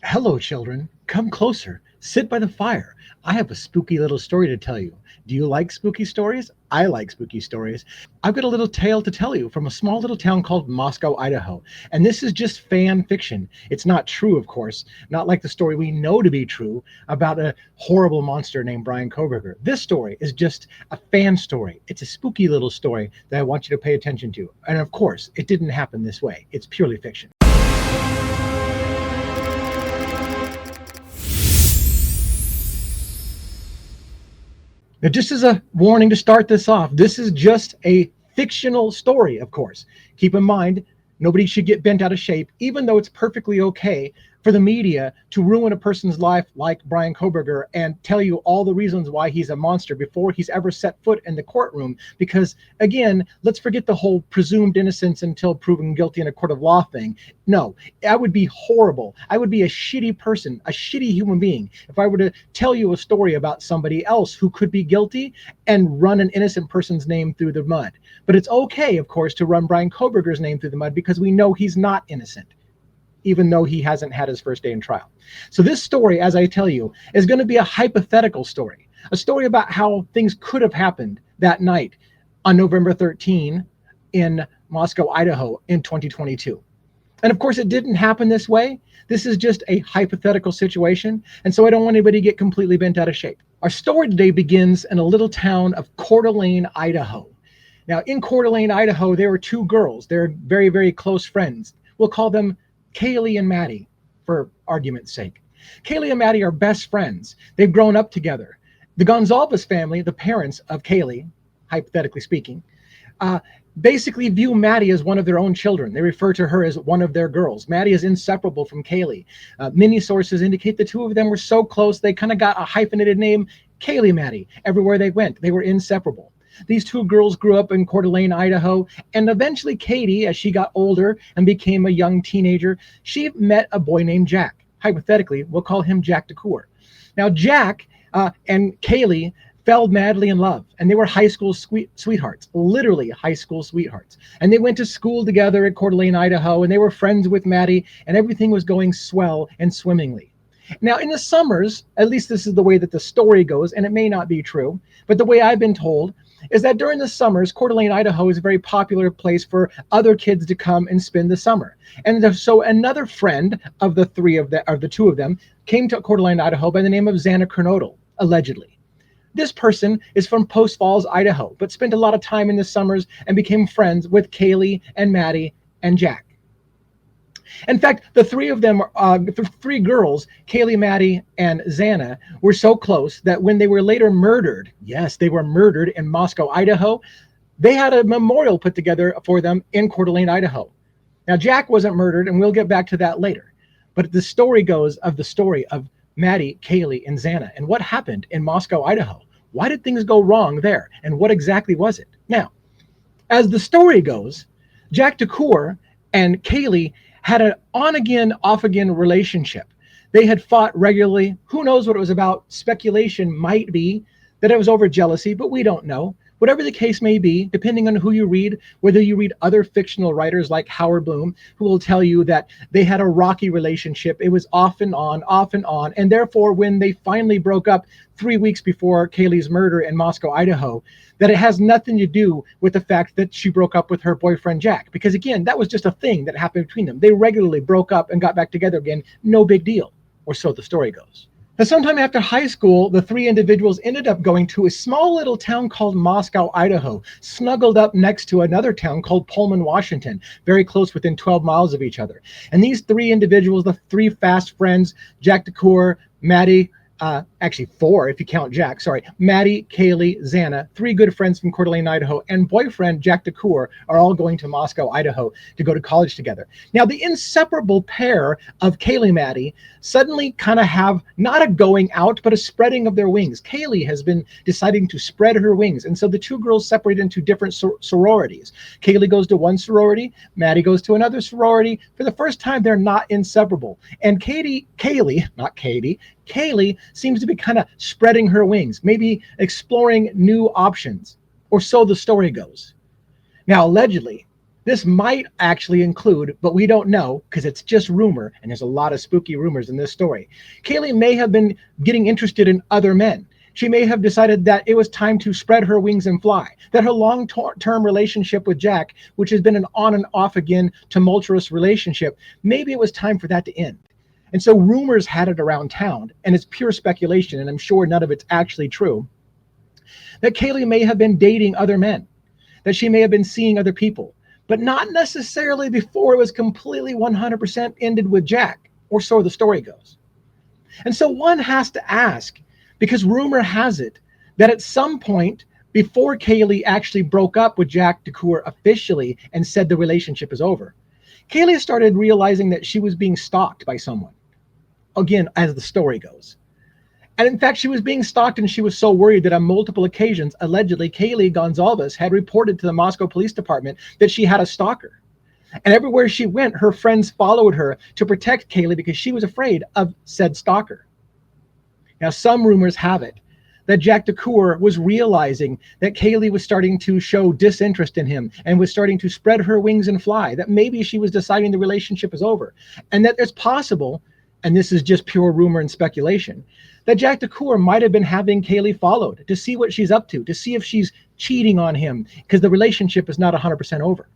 Hello, children. Come closer. Sit by the fire. I have a spooky little story to tell you. Do you like spooky stories? I like spooky stories. I've got a little tale to tell you from a small little town called Moscow, Idaho. And this is just fan fiction. It's not true, of course, not like the story we know to be true about a horrible monster named Bryan Kohberger. This story is just a fan story. It's a spooky little story that I want you to pay attention to. And of course, it didn't happen this way. It's purely fiction. Now, just as a warning to start this off, this is just a fictional story, of course. Keep in mind, nobody should get bent out of shape, even though it's perfectly okay for the media to ruin a person's life like Bryan Kohberger and tell you all the reasons why he's a monster before he's ever set foot in the courtroom. Because, again, let's forget the whole presumed innocence until proven guilty in a court of law thing. No, I would be horrible. I would be a shitty person, a shitty human being, if I were to tell you a story about somebody else who could be guilty and run an innocent person's name through the mud. But it's okay, of course, to run Bryan Kohberger's name through the mud because we know he's not innocent, even though he hasn't had his first day in trial. So this story, as I tell you, is going to be a hypothetical story, a story about how things could have happened that night on November 13 in Moscow, Idaho in 2022. And of course, it didn't happen this way. This is just a hypothetical situation. And so I don't want anybody to get completely bent out of shape. Our story today begins in a little town of Coeur d'Alene, Idaho. Now, in Coeur d'Alene, Idaho, there were two girls. They're very, very close friends. We'll call them Kaylee and Maddie, for argument's sake. Kaylee and Maddie are best friends. They've grown up together. The Gonzalez family, the parents of Kaylee, hypothetically speaking, basically view Maddie as one of their own children. They refer to her as one of their girls. Maddie is inseparable from Kaylee. Many sources indicate the two of them were so close, they kind of got a hyphenated name, Kaylee Maddie. Everywhere they went, they were inseparable. These two girls grew up in Coeur d'Alene, Idaho, and eventually Katie, as she got older and became a young teenager, she met a boy named Jack. Hypothetically, we'll call him Jack DeCoeur. Now, Jack and Kaylee fell madly in love, and they were high school sweethearts, literally high school sweethearts. And they went to school together at Coeur d'Alene, Idaho, and they were friends with Maddie, and everything was going swell and swimmingly. Now, in the summers, at least this is the way that the story goes, and it may not be true, but the way I've been told is that during the summers, Coeur d'Alene, Idaho is a very popular place for other kids to come and spend the summer. And so another friend of the two of them came to Coeur d'Alene, Idaho by the name of Xana Kernodle, allegedly. This person is from Post Falls, Idaho, but spent a lot of time in the summers and became friends with Kaylee and Maddie and Jack. In fact, the three of them, the three girls, Kaylee, Maddie, and Xana, were so close that when they were later murdered, yes, they were murdered in Moscow, Idaho, they had a memorial put together for them in Coeur d'Alene, Idaho. Now, Jack wasn't murdered, and we'll get back to that later. But the story goes of the story of Maddie, Kaylee, and Xana, and what happened in Moscow, Idaho. Why did things go wrong there, and what exactly was it? Now, as the story goes, Jack DeCoeur and Kaylee had an on-again, off-again relationship. They had fought regularly. Who knows what it was about? Speculation might be that it was over jealousy, but we don't know. Whatever the case may be, depending on who you read, whether you read other fictional writers like Howard Bloom, who will tell you that they had a rocky relationship. It was off and on. And therefore, when they finally broke up 3 weeks before Kaylee's murder in Moscow, Idaho, that it has nothing to do with the fact that she broke up with her boyfriend, Jack. Because again, that was just a thing that happened between them. They regularly broke up and got back together again. No big deal. Or so the story goes. Now, sometime after high school, the three individuals ended up going to a small little town called Moscow, Idaho, snuggled up next to another town called Pullman, Washington, very close, within 12 miles of each other. And these three individuals, the three fast friends, Jack DeCoeur, Maddie, actually four if you count Jack, sorry, Maddie, Kaylee, Xana, three good friends from Coeur d'Alene, Idaho, and boyfriend Jack DeCoeur are all going to Moscow, Idaho to go to college together. Now, the inseparable pair of Kaylee and Maddie suddenly kind of have not a going out, but a spreading of their wings. Kaylee has been deciding to spread her wings, and so the two girls separate into different sororities. Kaylee goes to one sorority, Maddie goes to another sorority. For the first time, they're not inseparable. And Kaylee seems to be kind of spreading her wings, maybe exploring new options, or so the story goes. Now, allegedly, This might actually include, but we don't know because it's just rumor, and there's a lot of spooky rumors in this story. Kaylee may have been getting interested in other men. She may have decided that it was time to spread her wings and fly, that her long-term relationship with Jack, which has been an on and off again tumultuous relationship, maybe it was time for that to end. And so rumors had it around town, and it's pure speculation, and I'm sure none of it's actually true, that Kaylee may have been dating other men, that she may have been seeing other people, but not necessarily before it was completely 100% ended with Jack, or so the story goes. And so one has to ask, because rumor has it that at some point before Kaylee actually broke up with Jack DeCour officially and said the relationship is over, Kaylee started realizing that she was being stalked by someone. Again, as the story goes. And in fact, she was being stalked, and she was so worried that on multiple occasions, allegedly, Kaylee Gonzalez had reported to the Moscow Police Department that she had a stalker. And everywhere she went, her friends followed her to protect Kaylee because she was afraid of said stalker. Now, some rumors have it that Jack DeCour was realizing that Kaylee was starting to show disinterest in him and was starting to spread her wings and fly, that maybe she was deciding the relationship is over, and that it's possible, and this is just pure rumor and speculation, that Jack DeCour might have been having Kaylee followed to see what she's up to see if she's cheating on him, because the relationship is not 100% over,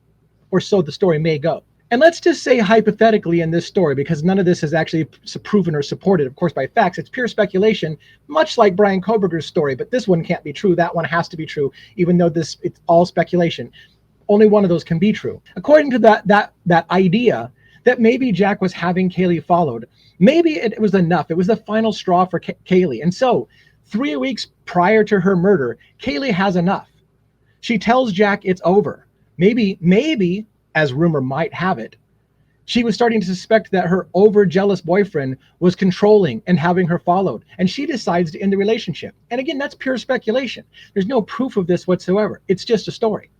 or so the story may go. And let's just say hypothetically in this story, because none of this is actually proven or supported, of course, by facts, it's pure speculation, much like Bryan Kohberger's story, but this one can't be true. That one has to be true, even though it's all speculation. Only one of those can be true. According to that idea that maybe Jack was having Kaylee followed, maybe it was enough. It was the final straw for Kaylee. And so 3 weeks prior to her murder, Kaylee has enough. She tells Jack it's over. Maybe, as rumor might have it, she was starting to suspect that her over-jealous boyfriend was controlling and having her followed. And she decides to end the relationship. And again, that's pure speculation. There's no proof of this whatsoever. It's just a story.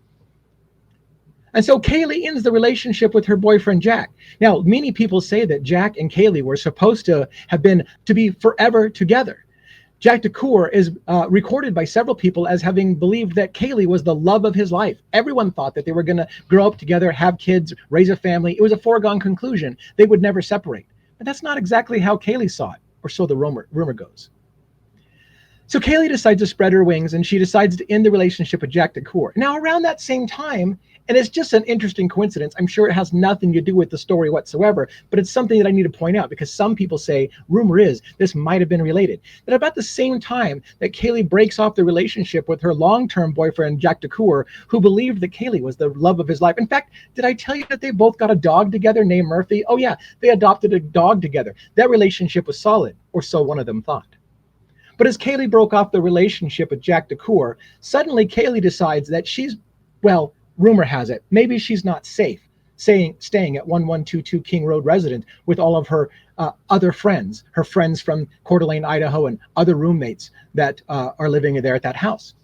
And so Kaylee ends the relationship with her boyfriend, Jack. Now, many people say that Jack and Kaylee were supposed to be forever together. Jack DeCour is recorded by several people as having believed that Kaylee was the love of his life. Everyone thought that they were going to grow up together, have kids, raise a family. It was a foregone conclusion. They would never separate. But that's not exactly how Kaylee saw it, or so the rumor goes. So Kaylee decides to spread her wings, and she decides to end the relationship with Jack DeCour. Now, around that same time, and it's just an interesting coincidence, I'm sure it has nothing to do with the story whatsoever, but it's something that I need to point out because some people say, rumor is, this might have been related. That about the same time that Kaylee breaks off the relationship with her long-term boyfriend, Jack DeCour, who believed that Kaylee was the love of his life. In fact, did I tell you that they both got a dog together named Murphy? Oh yeah, they adopted a dog together. That relationship was solid, or so one of them thought. But as Kaylee broke off the relationship with Jack DeCour, suddenly Kaylee decides that rumor has it, maybe she's not safe staying at 1122 King Road residence with all of her other friends, her friends from Coeur d'Alene, Idaho, and other roommates that are living there at that house.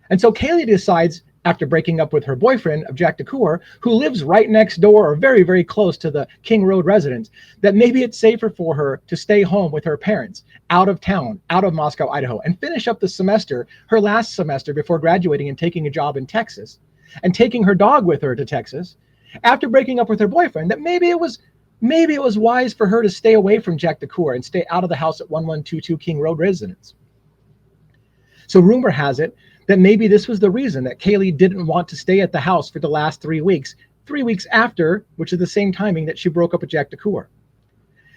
And so Kaylee decides, after breaking up with her boyfriend of Jack DeCour, who lives right next door or very, very close to the King Road residence, that maybe it's safer for her to stay home with her parents, out of town, out of Moscow, Idaho, and finish up the semester, her last semester before graduating and taking a job in Texas, and taking her dog with her to Texas, after breaking up with her boyfriend, that maybe it was wise for her to stay away from Jack DeCour and stay out of the house at 1122 King Road residence. So rumor has it that maybe this was the reason that Kaylee didn't want to stay at the house for the last 3 weeks, 3 weeks after, which is the same timing that she broke up with Jack DeCour.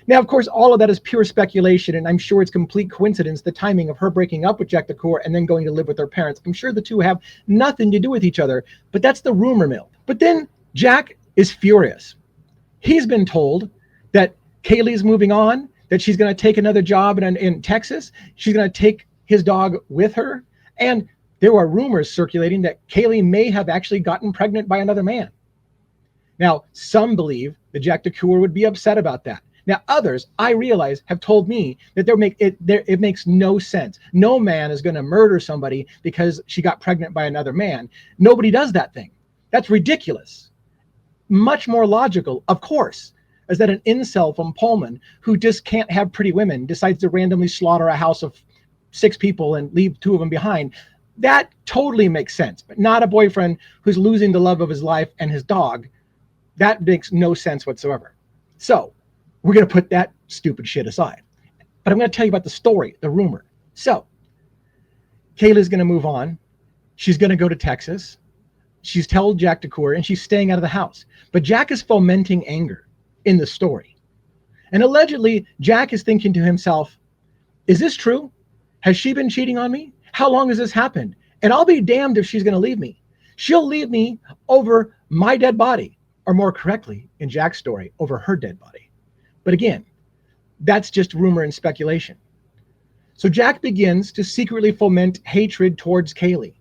Now, of course, all of that is pure speculation, and I'm sure it's complete coincidence, the timing of her breaking up with Jack DeCour and then going to live with her parents. I'm sure the two have nothing to do with each other, but that's the rumor mill. But then Jack is furious. He's been told that Kaylee's moving on, that she's going to take another job in Texas. She's going to take his dog with her. And there are rumors circulating that Kaylee may have actually gotten pregnant by another man. Now, some believe that Jack DeCour would be upset about that. Now, others, I realize, have told me that it makes no sense. No man is going to murder somebody because she got pregnant by another man. Nobody does that thing. That's ridiculous. Much more logical, of course, is that an incel from Pullman who just can't have pretty women decides to randomly slaughter a house of 6 people and leave 2 of them behind. That totally makes sense, but not a boyfriend who's losing the love of his life and his dog That makes no sense whatsoever. So we're going to put that stupid shit aside. But I'm going to tell you about the story, the rumor. So Kayla's going to move on. She's going to go to Texas. She's told Jack DeCour, and she's staying out of the house. But Jack is fomenting anger in the story. And allegedly, Jack is thinking to himself, is this true? Has she been cheating on me? How long has this happened? And I'll be damned if she's going to leave me. She'll leave me over my dead body, or more correctly, in Jack's story, over her dead body. But again, that's just rumor and speculation. So Jack begins to secretly foment hatred towards Kaylee.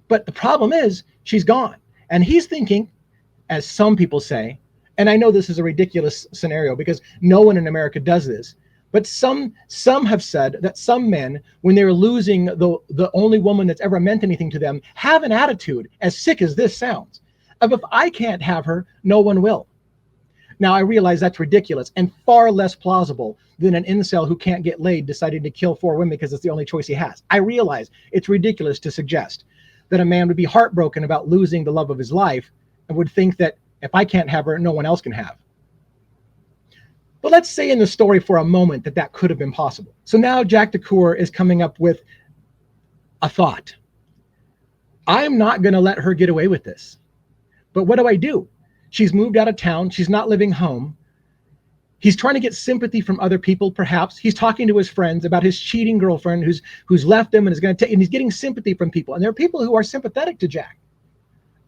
But the problem is, she's gone. And he's thinking, as some people say, and I know this is a ridiculous scenario because no one in America does this, but some have said that some men, when they're losing the only woman that's ever meant anything to them, have an attitude, as sick as this sounds, of if I can't have her, no one will. Now, I realize that's ridiculous and far less plausible than an incel who can't get laid deciding to kill 4 women because it's the only choice he has. I realize it's ridiculous to suggest that a man would be heartbroken about losing the love of his life and would think that if I can't have her, no one else can have. But let's say in the story for a moment that that could have been possible. So now Jack DeCour is coming up with a thought. I'm not going to let her get away with this. But what do? She's moved out of town. She's not living home. He's trying to get sympathy from other people, perhaps. He's talking to his friends about his cheating girlfriend who's left him and is going to take, and he's getting sympathy from people. And there are people who are sympathetic to Jack.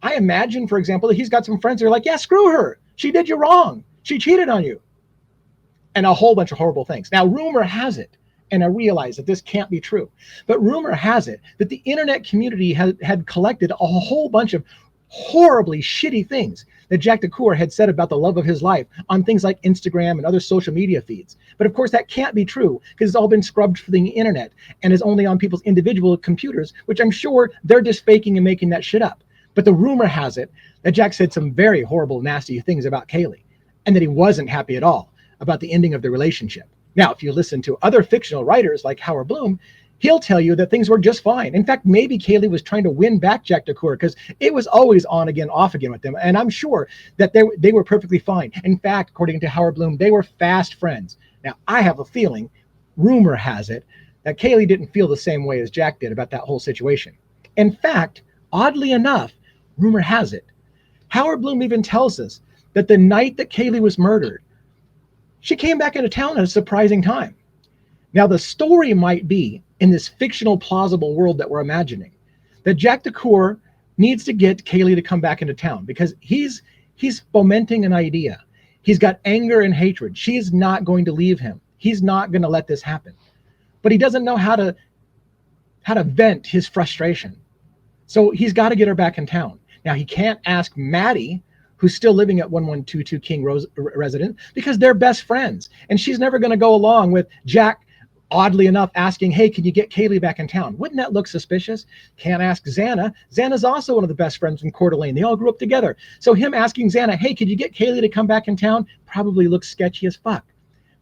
I imagine, for example, that he's got some friends who are like, yeah, screw her. She did you wrong. She cheated on you. And a whole bunch of horrible things. Now, rumor has it, and I realize that this can't be true, but rumor has it that the internet community had collected a whole bunch of horribly shitty things that Jack DeCour had said about the love of his life on things like Instagram and other social media feeds. But of course, that can't be true because it's all been scrubbed from the internet and is only on people's individual computers, which I'm sure they're just faking and making that shit up. But the rumor has it that Jack said some very horrible, nasty things about Kaylee and that he wasn't happy at all about the ending of the relationship. Now, if you listen to other fictional writers like Howard Bloom, he'll tell you that things were just fine. In fact, maybe Kaylee was trying to win back Jack DeCour because it was always on again, off again with them. And I'm sure that they were perfectly fine. In fact, according to Howard Bloom, they were fast friends. Now, I have a feeling, rumor has it, that Kaylee didn't feel the same way as Jack did about that whole situation. In fact, oddly enough, rumor has it, Howard Bloom even tells us that the night that Kaylee was murdered, she came back into town at a surprising time. Now, the story might be, in this fictional, plausible world that we're imagining, that Jack DeCour needs to get Kaylee to come back into town because he's fomenting an idea. He's got anger and hatred. She's not going to leave him. He's not going to let this happen. But he doesn't know how to vent his frustration. So he's got to get her back in town. Now, he can't ask Maddie, who's still living at 1122 King Residence, because they're best friends. And she's never going to go along with Jack, oddly enough, asking, hey, can you get Kaylee back in town? Wouldn't that look suspicious? Can't ask Xana. Xana's also one of the best friends from Coeur d'Alene. They all grew up together. So him asking Xana, hey, could you get Kaylee to come back in town? Probably looks sketchy as fuck.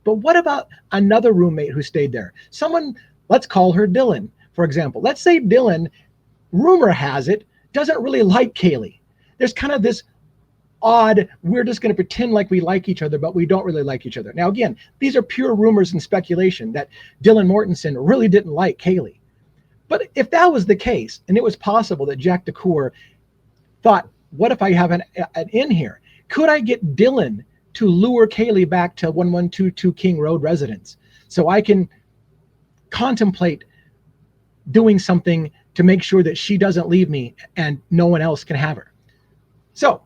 But what about another roommate who stayed there? Someone, let's call her Dylan, for example. Let's say Dylan, rumor has it, doesn't really like Kaylee. There's kind of this odd, we're just going to pretend like we like each other, but we don't really like each other. Now, again, these are pure rumors and speculation that Dylan Mortensen really didn't like Kaylee. But if that was the case, and it was possible that Jack DeCour thought, what if I have an in here? Could I get Dylan to lure Kaylee back to 1122 King Road Residence so I can contemplate doing something to make sure that she doesn't leave me and no one else can have her? So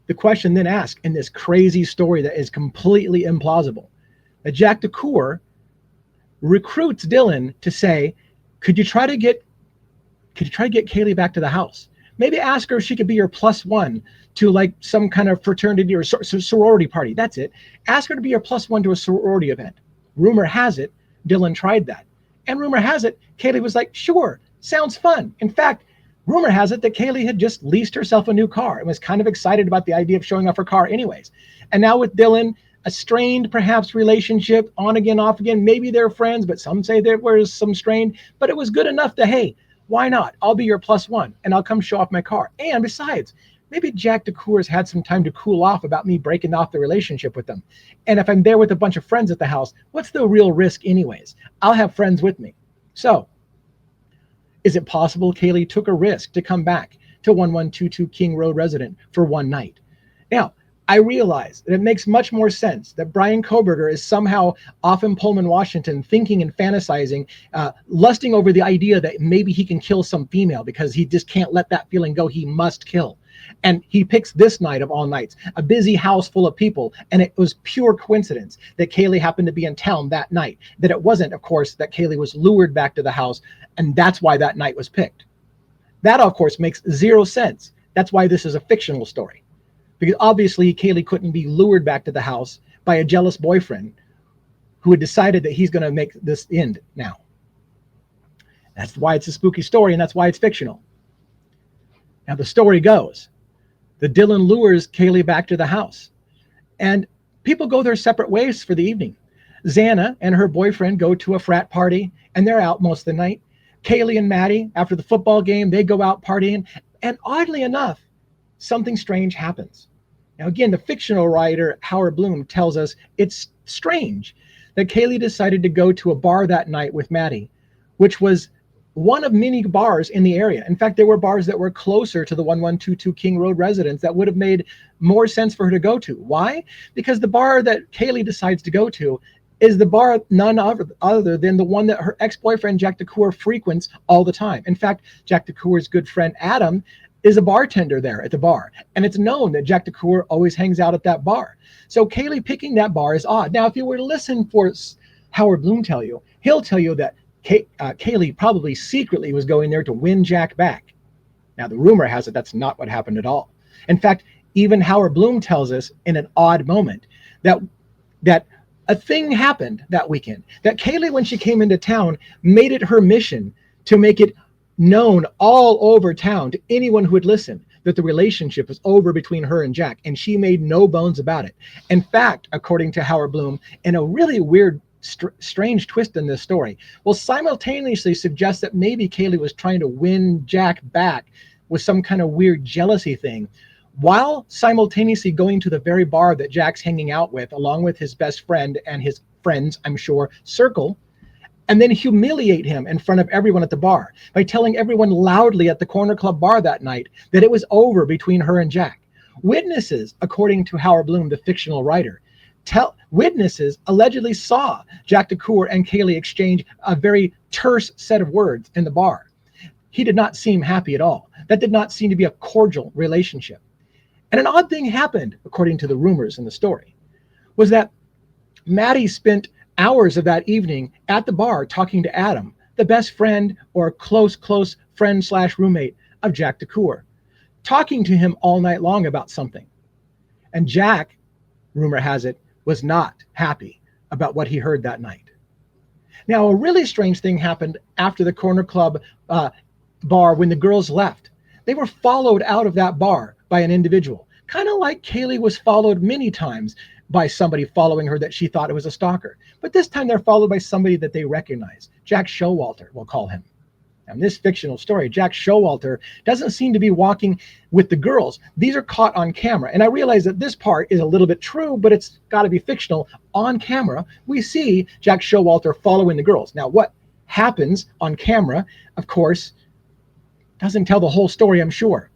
the question then asked in this crazy story that is completely implausible, that Jack DeCour recruits Dylan to say, could you try to get Kaylee back to the house? Maybe ask her if she could be your +1 to like some kind of fraternity or sorority party. That's it. Ask her to be your +1 to a sorority event. Rumor has it, Dylan tried that. And rumor has it, Kaylee was like, sure, sounds fun. In fact, rumor has it that Kaylee had just leased herself a new car and was kind of excited about the idea of showing off her car anyways. And now with Dylan, a strained perhaps relationship, on again, off again, maybe they're friends, but some say there was some strain, but it was good enough to, hey, why not? I'll be your +1 and I'll come show off my car. And besides, maybe Jack DeCour's had some time to cool off about me breaking off the relationship with them. And if I'm there with a bunch of friends at the house, what's the real risk anyways? I'll have friends with me. So is it possible Kaylee took a risk to come back to 1122 King Road resident for one night? Now, I realize that it makes much more sense that Bryan Kohberger is somehow off in Pullman, Washington, thinking and fantasizing, lusting over the idea that maybe he can kill some female because he just can't let that feeling go. He must kill. And he picks this night of all nights, a busy house full of people. And it was pure coincidence that Kaylee happened to be in town that night. That it wasn't, of course, that Kaylee was lured back to the house. And that's why that night was picked. That, of course, makes zero sense. That's why this is a fictional story. Because obviously Kaylee couldn't be lured back to the house by a jealous boyfriend who had decided that he's going to make this end now. That's why it's a spooky story, and that's why it's fictional. Now the story goes that Dylan lures Kaylee back to the house, and people go their separate ways for the evening. Xana and her boyfriend go to a frat party, and they're out most of the night. Kaylee and Maddie, after the football game, they go out partying, and oddly enough, something strange happens. Now, again, the fictional writer Howard Bloom tells us it's strange that Kaylee decided to go to a bar that night with Maddie, which was one of many bars in the area. In fact, there were bars that were closer to the 1122 King Road residence that would have made more sense for her to go to. Why? Because the bar that Kaylee decides to go to is the bar none other than the one that her ex-boyfriend Jack DeCour frequents all the time. In fact, Jack DeCour's good friend Adam is a bartender there at the bar. And it's known that Jack DeCour always hangs out at that bar. So Kaylee picking that bar is odd. Now, if you were to listen for Howard Bloom tell you, he'll tell you that Kaylee probably secretly was going there to win Jack back. Now, the rumor has it that's not what happened at all. In fact, even Howard Bloom tells us in an odd moment that a thing happened that weekend, that Kaylee, when she came into town, made it her mission to make it known all over town to anyone who would listen that the relationship was over between her and Jack, and she made no bones about it. In fact, according to Howard Bloom, in a really weird, strange twist in this story, will simultaneously suggest that maybe Kaylee was trying to win Jack back with some kind of weird jealousy thing, while simultaneously going to the very bar that Jack's hanging out with, along with his best friend and his friends, I'm sure, circle, and then humiliate him in front of everyone at the bar by telling everyone loudly at the Corner Club bar that night that it was over between her and Jack. Witnesses, according to Howard Bloom, the fictional writer, witnesses allegedly saw Jack DeCour and Kaylee exchange a very terse set of words in the bar. He did not seem happy at all. That did not seem to be a cordial relationship. And an odd thing happened, according to the rumors in the story, was that Maddie spent hours of that evening at the bar talking to Adam, the best friend or close friend / roommate of Jack DeCour, talking to him all night long about something. And Jack, rumor has it, was not happy about what he heard that night. Now, a really strange thing happened after the Corner Club bar when the girls left. They were followed out of that bar by an individual, kind of like Kaylee was followed many times by somebody following her that she thought it was a stalker. But this time they're followed by somebody that they recognize. Jack Showalter, we'll call him. Now, in this fictional story, Jack Showalter doesn't seem to be walking with the girls. These are caught on camera. And I realize that this part is a little bit true, but it's got to be fictional. On camera, we see Jack Showalter following the girls. Now, what happens on camera, of course, doesn't tell the whole story, I'm sure.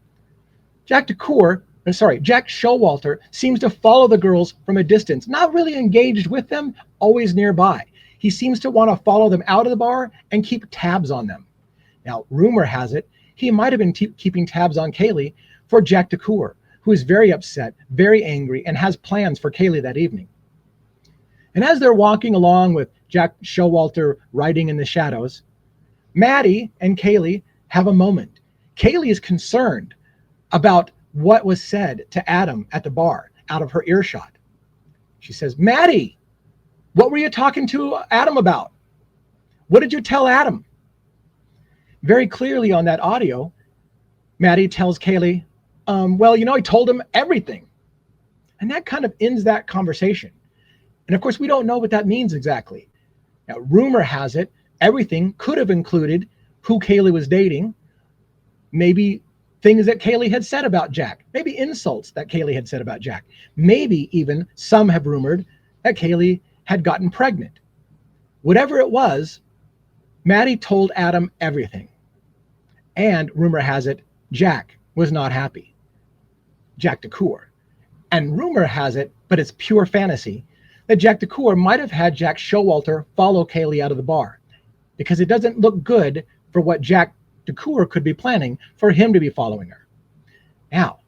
Jack Showalter seems to follow the girls from a distance, not really engaged with them, always nearby. He seems to want to follow them out of the bar and keep tabs on them. Now, rumor has it, he might have been keeping tabs on Kaylee for Jack DeCour, who is very upset, very angry, and has plans for Kaylee that evening. And as they're walking along with Jack Showalter riding in the shadows, Maddie and Kaylee have a moment. Kaylee is concerned about what was said to Adam at the bar out of her earshot. She says, "Maddie, what were you talking to Adam about? What did you tell Adam?" Very clearly on that audio, Maddie tells Kaylee, well, I told him everything. And that kind of ends that conversation. And of course, we don't know what that means exactly. Now, rumor has it, everything could have included who Kaylee was dating, maybe things that Kaylee had said about Jack, maybe insults that Kaylee had said about Jack. Maybe even some have rumored that Kaylee had gotten pregnant. Whatever it was, Maddie told Adam everything. And rumor has it, Jack was not happy. Jack DeCour. And rumor has it, but it's pure fantasy, that Jack DeCour might have had Jack Showalter follow Kaylee out of the bar, because it doesn't look good for what Jack DeCour could be planning for him to be following her. Now,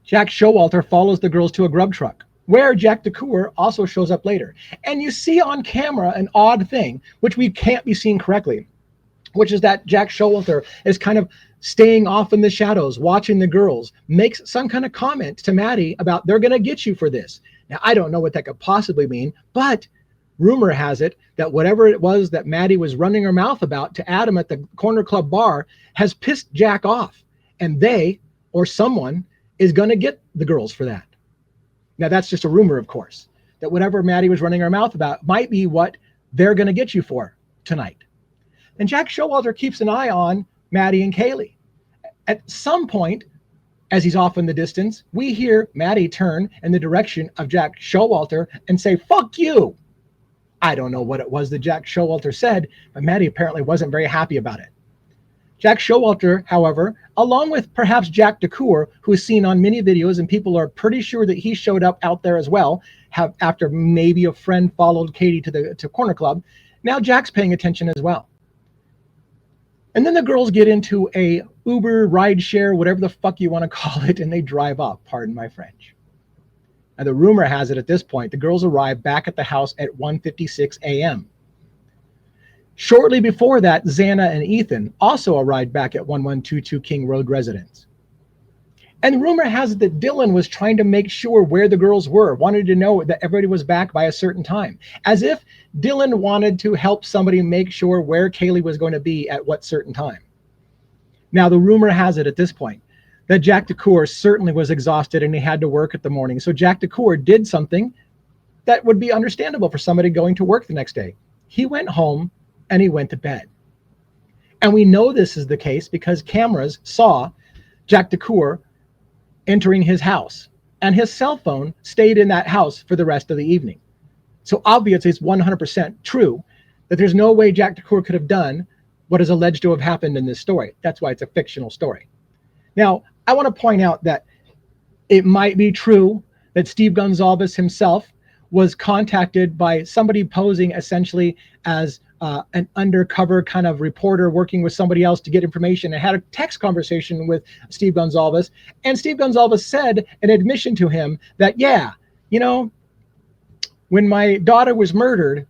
Jack Showalter follows the girls to a grub truck, where Jack DeCour also shows up later. And you see on camera an odd thing, which we can't be seeing correctly, which is that Jack Showalter is kind of staying off in the shadows, watching the girls, makes some kind of comment to Maddie about they're going to get you for this. Now, I don't know what that could possibly mean, but rumor has it that whatever it was that Maddie was running her mouth about to Adam at the corner club bar has pissed Jack off. And they, or someone, is going to get the girls for that. Now, that's just a rumor, of course, that whatever Maddie was running her mouth about might be what they're going to get you for tonight. And Jack Showalter keeps an eye on Maddie and Kaylee. At some point, as he's off in the distance, we hear Maddie turn in the direction of Jack Showalter and say, "Fuck you." I don't know what it was that Jack Showalter said, but Maddie apparently wasn't very happy about it. Jack Showalter, however, along with perhaps Jack DeCour, who is seen on many videos, and people are pretty sure that he showed up out there as well, after maybe a friend followed Katie to Corner Club. Now Jack's paying attention as well. And then the girls get into a Uber, rideshare, whatever the fuck you want to call it, and they drive off, pardon my French. And the rumor has it at this point, the girls arrive back at the house at 1:56 a.m. Shortly before that, Xana and Ethan also arrived back at 1122 King Road residence. And rumor has it that Dylan was trying to make sure where the girls were, wanted to know that everybody was back by a certain time, as if Dylan wanted to help somebody make sure where Kaylee was going to be at what certain time. Now, the rumor has it at this point that Jack DeCour certainly was exhausted and he had to work at the morning. So Jack DeCour did something that would be understandable for somebody going to work the next day. He went home and he went to bed. And we know this is the case because cameras saw Jack DeCour entering his house, and his cell phone stayed in that house for the rest of the evening. So obviously it's 100% true that there's no way Jack DeCour could have done what is alleged to have happened in this story. That's why it's a fictional story. Now, I want to point out that it might be true that Steve Gonzalez himself was contacted by somebody posing essentially as an undercover kind of reporter working with somebody else to get information, and had a text conversation with Steve Gonzalez. And Steve Gonzalez said an admission to him that, yeah, you know, when my daughter was murdered,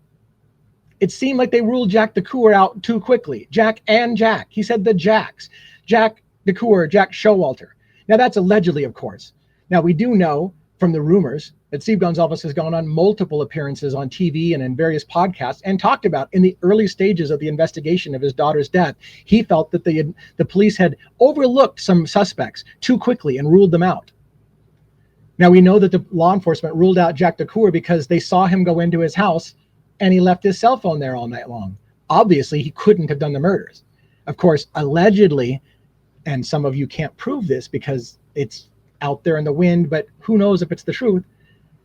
it seemed like they ruled Jack DeCour out too quickly. Jack and Jack. He said the Jacks. Jack DeCour, Jack Showalter. Now, that's allegedly, of course. Now, we do know from the rumors that Steve Gonzalez has gone on multiple appearances on TV and in various podcasts and talked about in the early stages of the investigation of his daughter's death, he felt that the police had overlooked some suspects too quickly and ruled them out. Now, we know that the law enforcement ruled out Jack DeCour because they saw him go into his house and he left his cell phone there all night long. Obviously, he couldn't have done the murders. Of course, allegedly, and some of you can't prove this because it's out there in the wind, but who knows if it's the truth,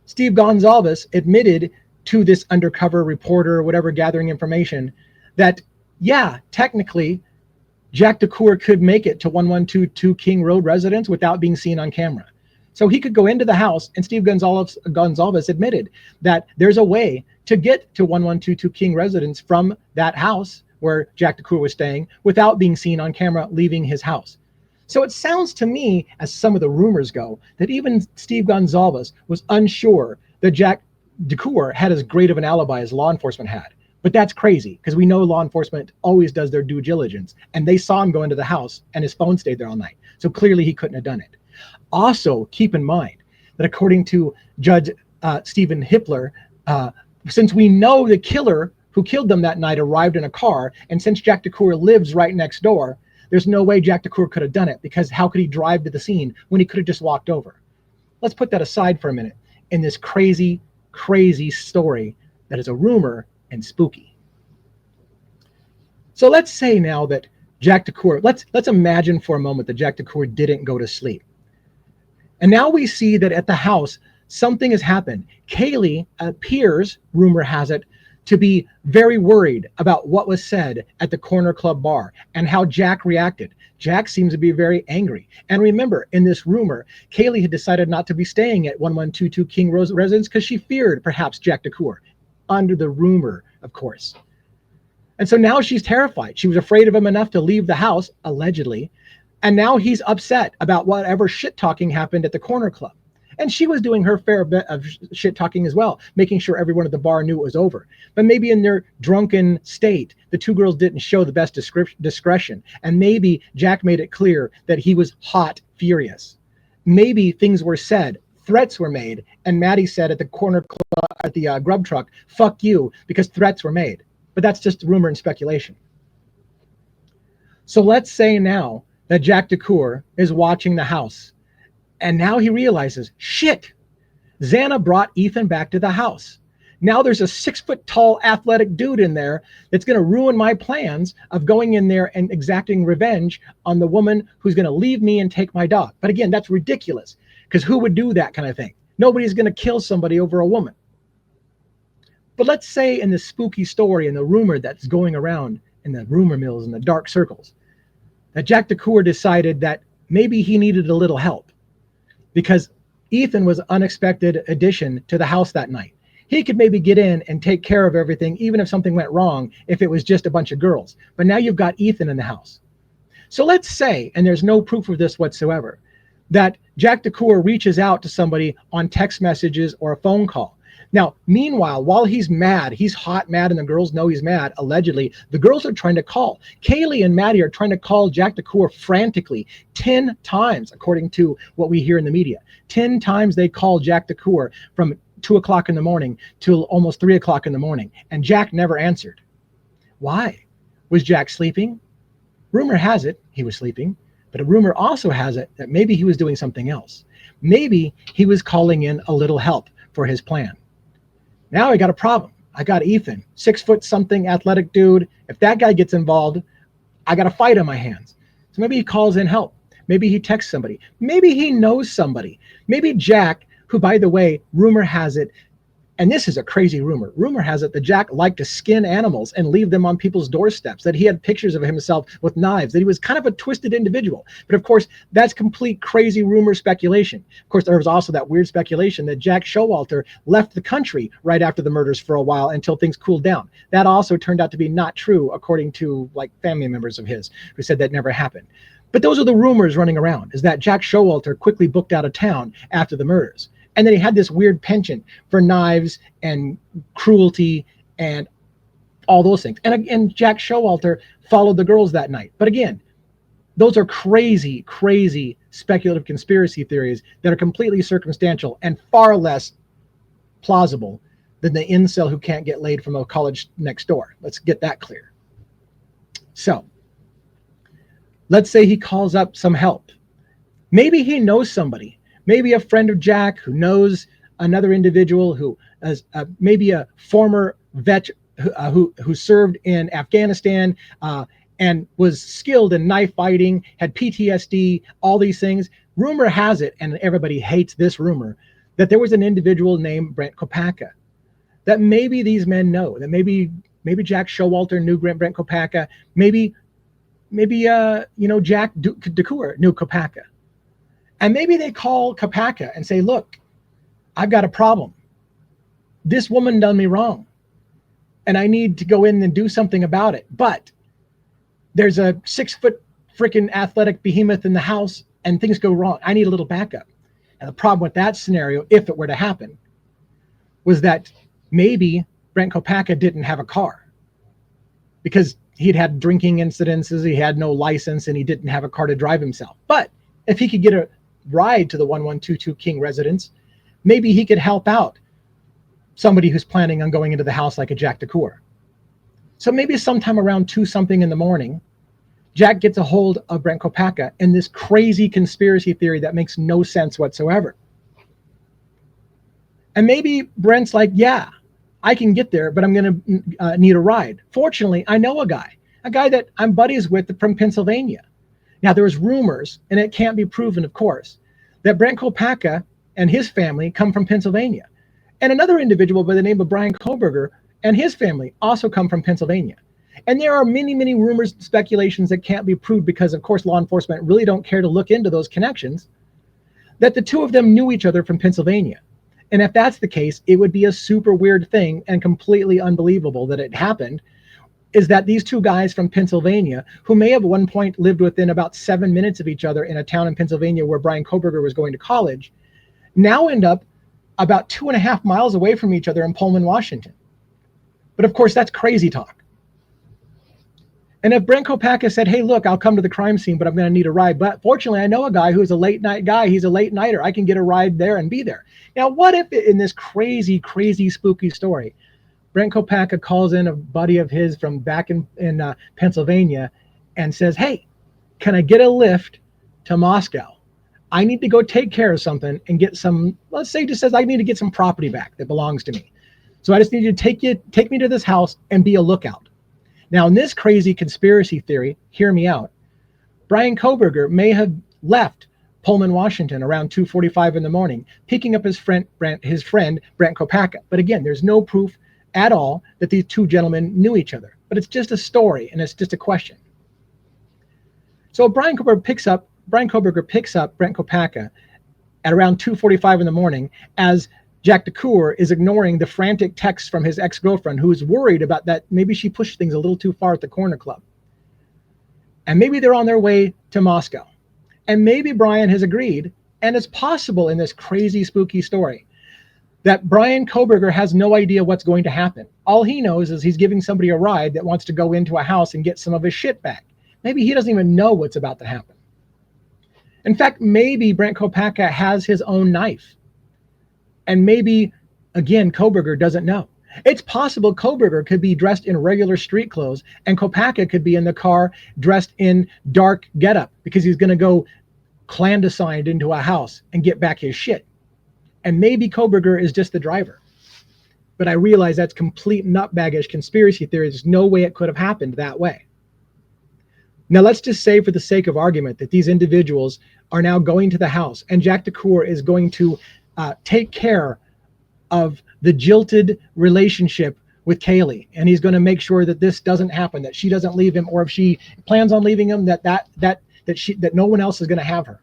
Steve Gonzalez admitted to this undercover reporter or whatever gathering information that, yeah, technically, Jack DeCour could make it to 1122 King Road residence without being seen on camera. So he could go into the house, and Steve Gonzalez admitted that there's a way to get to 1122 King residence from that house where Jack DeCour was staying without being seen on camera leaving his house. So it sounds to me, as some of the rumors go, that even Steve Gonzalez was unsure that Jack DeCour had as great of an alibi as law enforcement had. But that's crazy, because we know law enforcement always does their due diligence, and they saw him go into the house, and his phone stayed there all night. So clearly he couldn't have done it. Also, keep in mind that according to Judge Stephen Hippler, since we know the killer who killed them that night arrived in a car, and since Jack DeCour lives right next door, there's no way Jack DeCour could have done it, because how could he drive to the scene when he could have just walked over? Let's put that aside for a minute in this crazy, crazy story that is a rumor and spooky. So let's say now that Jack DeCour, let's imagine for a moment that Jack DeCour didn't go to sleep. And now we see that at the house, something has happened. Kaylee appears, rumor has it, to be very worried about what was said at the corner club bar and how Jack reacted. Jack seems to be very angry. And remember, in this rumor, Kaylee had decided not to be staying at 1122 King Residence because she feared perhaps Jack DeCour, under the rumor, of course. And so now she's terrified. She was afraid of him enough to leave the house, allegedly. And now he's upset about whatever shit talking happened at the corner club. And she was doing her fair bit of shit talking as well, making sure everyone at the bar knew it was over. But maybe in their drunken state, the two girls didn't show the best discretion. And maybe Jack made it clear that he was hot furious. Maybe things were said, threats were made, and Maddie said at the corner club, at the grub truck, "Fuck you," because threats were made. But that's just rumor and speculation. So let's say now that Jack DeCour is watching the house. And now he realizes, shit, Xana brought Ethan back to the house. Now there's a 6-foot-tall athletic dude in there that's going to ruin my plans of going in there and exacting revenge on the woman who's going to leave me and take my dog. But again, that's ridiculous, because who would do that kind of thing? Nobody's going to kill somebody over a woman. But let's say in the spooky story and the rumor that's going around in the rumor mills and the dark circles, that Jack DeCour decided that maybe he needed a little help, because Ethan was an unexpected addition to the house that night. He could maybe get in and take care of everything, even if something went wrong, if it was just a bunch of girls. But now you've got Ethan in the house. So let's say, and there's no proof of this whatsoever, that Jack DeCour reaches out to somebody on text messages or a phone call. Now, meanwhile, while he's mad, he's hot mad, and the girls know he's mad, allegedly, the girls are trying to call. Kaylee and Maddie are trying to call Jack DeCour frantically 10 times, according to what we hear in the media. 10 times they call Jack DeCour from 2 o'clock in the morning till almost 3 o'clock in the morning, and Jack never answered. Why? Was Jack sleeping? Rumor has it he was sleeping, but a rumor also has it that maybe he was doing something else. Maybe he was calling in a little help for his plan. Now I got a problem. I got Ethan, 6-foot-something athletic dude. If that guy gets involved, I got a fight on my hands. So maybe he calls in help. Maybe he texts somebody. Maybe he knows somebody. Maybe Jack, who, by the way, rumor has it, and this is a crazy rumor. Rumor has it that Jack liked to skin animals and leave them on people's doorsteps, that he had pictures of himself with knives, that he was kind of a twisted individual. But of course, that's complete crazy rumor speculation. Of course, there was also that weird speculation that Jack Showalter left the country right after the murders for a while until things cooled down. That also turned out to be not true, according to like family members of his who said that never happened. But those are the rumors running around, is that Jack Showalter quickly booked out of town after the murders. And then he had this weird penchant for knives and cruelty and all those things. And Jack Showalter followed the girls that night. But again, those are crazy, crazy speculative conspiracy theories that are completely circumstantial and far less plausible than the incel who can't get laid from a college next door. Let's get that clear. So let's say he calls up some help. Maybe he knows somebody. Maybe a friend of Jack who knows another individual who is maybe a former vet who served in Afghanistan and was skilled in knife fighting, had PTSD, all these things. Rumor has it, and everybody hates this rumor, that there was an individual named Bryan Kohberger that maybe these men know, that maybe Jack Showalter knew Bryan Kohberger, maybe Jack DeCour knew Kohberger. And maybe they call Kohberger and say, look, I've got a problem. This woman done me wrong, and I need to go in and do something about it. But there's a 6-foot freaking athletic behemoth in the house, and things go wrong. I need a little backup. And the problem with that scenario, if it were to happen, was that maybe Bryan Kohberger didn't have a car because he'd had drinking incidences, he had no license, and he didn't have a car to drive himself. But if he could get a ride to the 1122 King residence, maybe he could help out somebody who's planning on going into the house like a Jack DeCour. So maybe sometime around 2-something in the morning, Jack gets a hold of Bryan Kohberger in this crazy conspiracy theory that makes no sense whatsoever. And maybe Brent's like, yeah, I can get there, but I'm going to need a ride. Fortunately, I know a guy. a guy that I'm buddies with from Pennsylvania. Now, there was rumors, and it can't be proven, of course, that Bryan Kohberger and his family come from Pennsylvania. And another individual by the name of Bryan Kohberger and his family also come from Pennsylvania. And there are many, many rumors, speculations that can't be proved because, of course, law enforcement really don't care to look into those connections, that the two of them knew each other from Pennsylvania. And if that's the case, it would be a super weird thing and completely unbelievable that it happened, is that these two guys from Pennsylvania, who may have at one point lived within about 7 minutes of each other in a town in Pennsylvania where Bryan Kohberger was going to college, now end up about 2.5 miles away from each other in Pullman, Washington. But of course, that's crazy talk. And if Bryan Kohberger said, hey, look, I'll come to the crime scene, but I'm going to need a ride. But fortunately, I know a guy who's a late night guy. He's a late nighter. I can get a ride there and be there. Now, what if in this crazy, crazy, spooky story, Bryan Kohberger calls in a buddy of his from back in Pennsylvania and says, hey, can I get a lift to Moscow? I need to go take care of something and get some, let's say just says I need to get some property back that belongs to me. So I just need you to take me to this house and be a lookout. Now, in this crazy conspiracy theory, hear me out, Bryan Kohberger may have left Pullman, Washington around 2:45 in the morning, picking up his friend Bryan Kohberger. But again, there's no proof at all that these two gentlemen knew each other. But it's just a story, and it's just a question. So Bryan Kohberger picks up Bryan Kohberger at around 2:45 in the morning as Jack DeCour is ignoring the frantic texts from his ex-girlfriend, who is worried about that maybe she pushed things a little too far at the corner club. And maybe they're on their way to Moscow. And maybe Bryan has agreed, and it's possible in this crazy, spooky story, that Bryan Kohberger has no idea what's going to happen. All he knows is he's giving somebody a ride that wants to go into a house and get some of his shit back. Maybe he doesn't even know what's about to happen. In fact, maybe Bryan Kohberger has his own knife. And maybe, again, Kohberger doesn't know. It's possible Kohberger could be dressed in regular street clothes and Kohberger could be in the car dressed in dark getup because he's going to go clandestine into a house and get back his shit. And maybe Kohberger is just the driver. But I realize that's complete nutbaggish conspiracy theory. There's no way it could have happened that way. Now, let's just say for the sake of argument that these individuals are now going to the house and Jack DeCour is going to take care of the jilted relationship with Kaylee, and he's going to make sure that this doesn't happen, that she doesn't leave him, or if she plans on leaving him, that no one else is going to have her.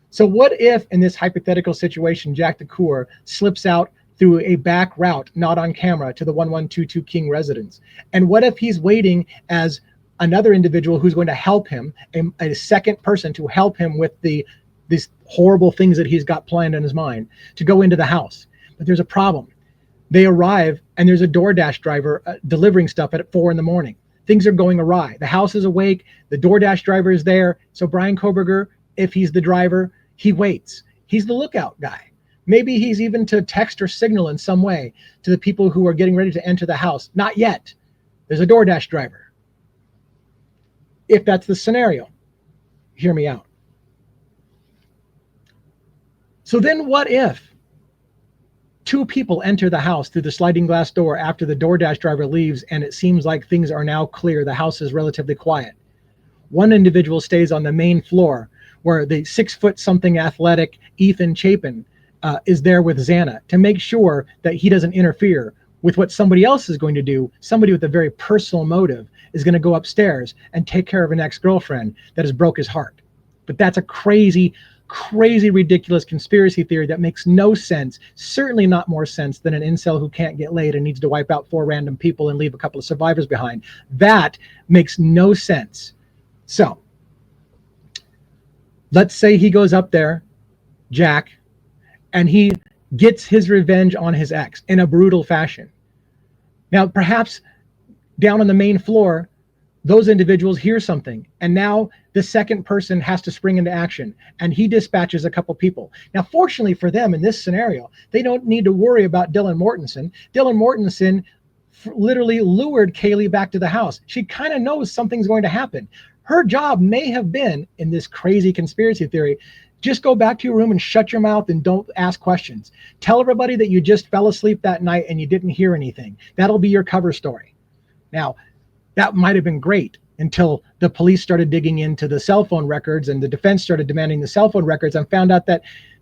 So what if in this hypothetical situation Jack DeCour slips out through a back route, not on camera, to the 1122 King residence? And what if he's waiting as another individual who's going to help him, a second person to help him with these horrible things that he's got planned in his mind, to go into the house? But there's a problem. They arrive and there's a DoorDash driver delivering stuff at 4 in the morning. Things are going awry. The house is awake. The DoorDash driver is there. So Bryan Kohberger, if he's the driver, he waits. He's the lookout guy. Maybe he's even to text or signal in some way to the people who are getting ready to enter the house. Not yet. There's a DoorDash driver. If that's the scenario, hear me out. So then what if two people enter the house through the sliding glass door after the DoorDash driver leaves and it seems like things are now clear, the house is relatively quiet? One individual stays on the main floor where the 6-foot-something athletic Ethan Chapin is there with Xana to make sure that he doesn't interfere with what somebody else is going to do. Somebody with a very personal motive is going to go upstairs and take care of an ex-girlfriend that has broke his heart. But that's a crazy, ridiculous conspiracy theory that makes no sense, certainly not more sense than an incel who can't get laid and needs to wipe out 4 random people and leave a couple of survivors behind. That makes no sense. So let's say he goes up there, Jack, and he gets his revenge on his ex in a brutal fashion. Now, perhaps down on the main floor, those individuals hear something, and now the second person has to spring into action, and he dispatches a couple people. Now, fortunately for them in this scenario, they don't need to worry about Dylan Mortensen. Dylan Mortensen literally lured Kaylee back to the house. She kind of knows something's going to happen. Her job may have been, in this crazy conspiracy theory, just go back to your room and shut your mouth and don't ask questions. Tell everybody that you just fell asleep that night and you didn't hear anything. That'll be your cover story. Now, That might have been great until the police started digging into the cell phone records and the defense started demanding the cell phone records and found out that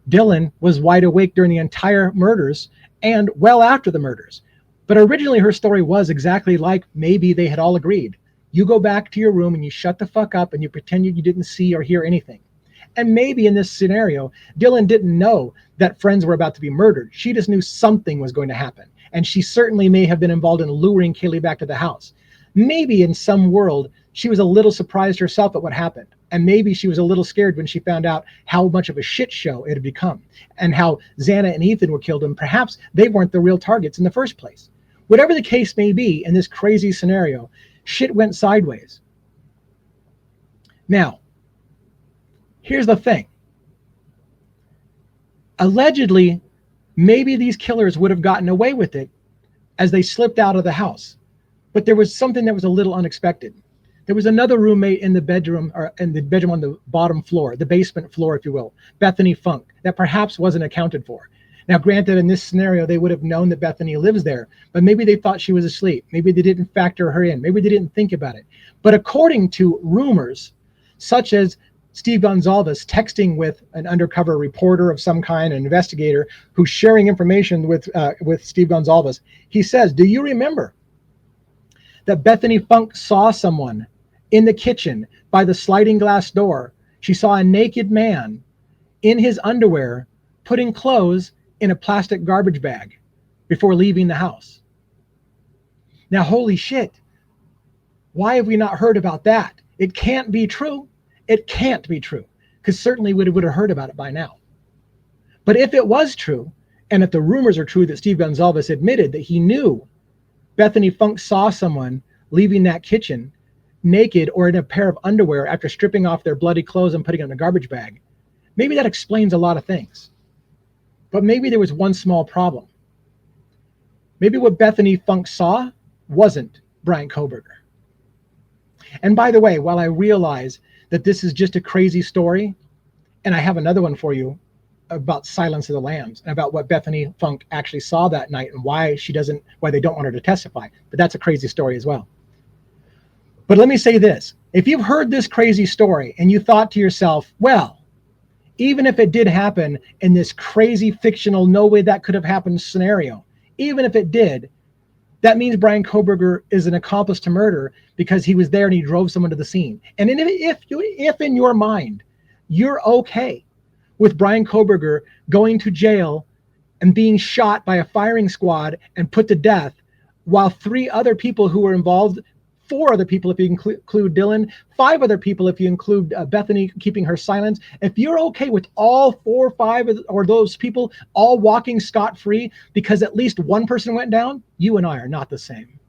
Dylan was wide awake during the entire murders and well after the murders. But originally her story was exactly like maybe they had all agreed. You go back to your room and you shut the fuck up and you pretend you didn't see or hear anything. And maybe in this scenario, Dylan didn't know that friends were about to be murdered. She just knew something was going to happen. And she certainly may have been involved in luring Kaylee back to the house. Maybe in some world, she was a little surprised herself at what happened. And maybe she was a little scared when she found out how much of a shit show it had become and how Xana and Ethan were killed. And perhaps they weren't the real targets in the first place. Whatever the case may be in this crazy scenario, shit went sideways. Now, here's the thing. Allegedly, maybe these killers would have gotten away with it as they slipped out of the house. But there was something that was a little unexpected. There was another roommate in the bedroom, or in the bedroom on the bottom floor, the basement floor, if you will, Bethany Funk, that perhaps wasn't accounted for. Now, granted, in this scenario, they would have known that Bethany lives there, but maybe they thought she was asleep. Maybe they didn't factor her in. Maybe they didn't think about it. But according to rumors, such as Steve Gonzalez texting with an undercover reporter of some kind, an investigator who's sharing information with Steve Gonzalez, he says, do you remember that Bethany Funk saw someone in the kitchen by the sliding glass door? She saw a naked man in his underwear putting clothes in a plastic garbage bag before leaving the house. Now, holy shit. Why have we not heard about that? It can't be true. It can't be true, because certainly we would have heard about it by now. But if it was true, and if the rumors are true that Steve Gonzalez admitted that he knew Bethany Funk saw someone leaving that kitchen naked or in a pair of underwear after stripping off their bloody clothes and putting it in a garbage bag, maybe that explains a lot of things. But maybe there was one small problem. Maybe what Bethany Funk saw wasn't Bryan Kohberger. And by the way, while I realize that this is just a crazy story, and I have another one for you about Silence of the Lambs and about what Bethany Funk actually saw that night and why they don't want her to testify. But that's a crazy story as well. But let me say this. If you've heard this crazy story and you thought to yourself, well, even if it did happen in this crazy fictional, no way that could have happened scenario, even if it did, that means Bryan Kohberger is an accomplice to murder because he was there and he drove someone to the scene. And if in your mind, you're okay with Bryan Kohberger going to jail and being shot by a firing squad and put to death, while 3 other people who were involved, 4 other people if you include Dylan, 5 other people if you include Bethany keeping her silence. If you're okay with all 4 or 5 or those people all walking scot-free because at least one person went down, you and I are not the same.